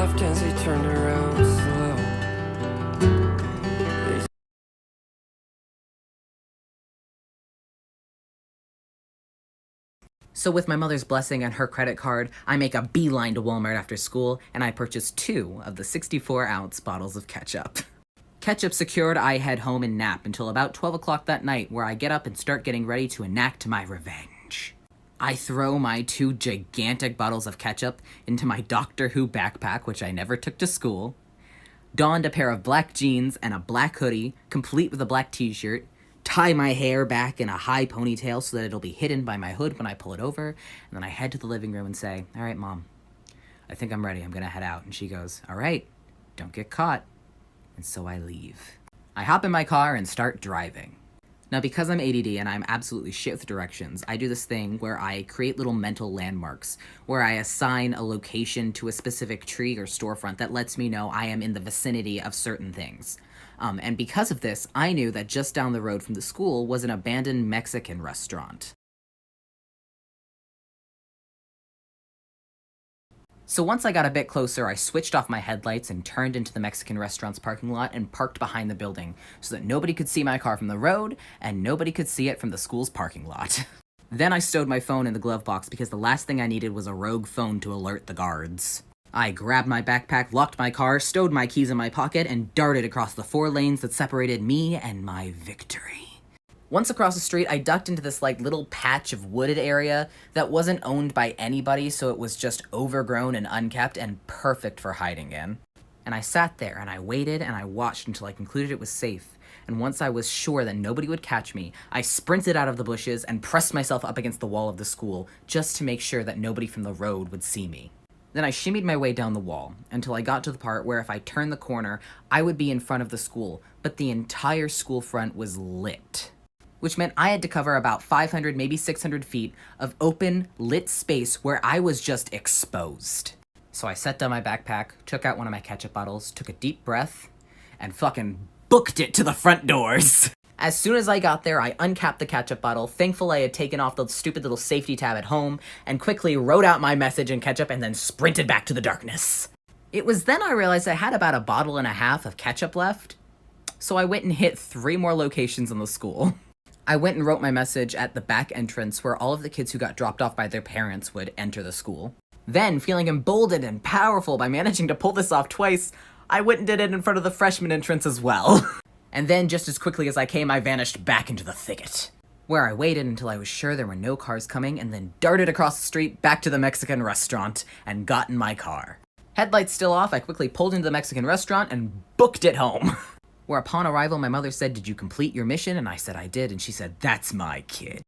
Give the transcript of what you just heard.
laughed as he turned around slow. So with my mother's blessing and her credit card, I make a beeline to Walmart after school, and I purchase 2 of the 64-ounce bottles of ketchup. Ketchup secured, I head home and nap until about 12 o'clock that night, where I get up and start getting ready to enact my revenge. I throw my 2 gigantic bottles of ketchup into my Doctor Who backpack, which I never took to school, donned a pair of black jeans and a black hoodie, complete with a black t-shirt, tie my hair back in a high ponytail so that it'll be hidden by my hood when I pull it over, and then I head to the living room and say, "All right, Mom, I think I'm ready. I'm gonna head out." And she goes, "All right, don't get caught." And so I leave. I hop in my car and start driving. Now, because I'm ADD and I'm absolutely shit with directions, I do this thing where I create little mental landmarks, where I assign a location to a specific tree or storefront that lets me know I am in the vicinity of certain things. And because of this, I knew that just down the road from the school was an abandoned Mexican restaurant. So once I got a bit closer, I switched off my headlights and turned into the Mexican restaurant's parking lot and parked behind the building so that nobody could see my car from the road and nobody could see it from the school's parking lot. Then I stowed my phone in the glove box because the last thing I needed was a rogue phone to alert the guards. I grabbed my backpack, locked my car, stowed my keys in my pocket, and darted across the 4 lanes that separated me and my victory. Once across the street, I ducked into this little patch of wooded area that wasn't owned by anybody, so it was just overgrown and unkept and perfect for hiding in. And I sat there and I waited and I watched until I concluded it was safe. And once I was sure that nobody would catch me, I sprinted out of the bushes and pressed myself up against the wall of the school just to make sure that nobody from the road would see me. Then I shimmied my way down the wall until I got to the part where if I turned the corner, I would be in front of the school, but the entire school front was lit, which meant I had to cover about 500, maybe 600 feet of open, lit space where I was just exposed. So I set down my backpack, took out one of my ketchup bottles, took a deep breath, and fucking booked it to the front doors. As soon as I got there, I uncapped the ketchup bottle, thankful I had taken off the stupid little safety tab at home, and quickly wrote out my message in ketchup and then sprinted back to the darkness. It was then I realized I had about a bottle and a half of ketchup left, so I went and hit 3 more locations in the school. I went and wrote my message at the back entrance where all of the kids who got dropped off by their parents would enter the school. Then, feeling emboldened and powerful by managing to pull this off twice, I went and did it in front of the freshman entrance as well. And then, just as quickly as I came, I vanished back into the thicket, where I waited until I was sure there were no cars coming and then darted across the street back to the Mexican restaurant and got in my car. Headlights still off, I quickly pulled into the Mexican restaurant and booked it home. Where upon arrival, my mother said, "Did you complete your mission?" And I said I did, and she said, "That's my kid."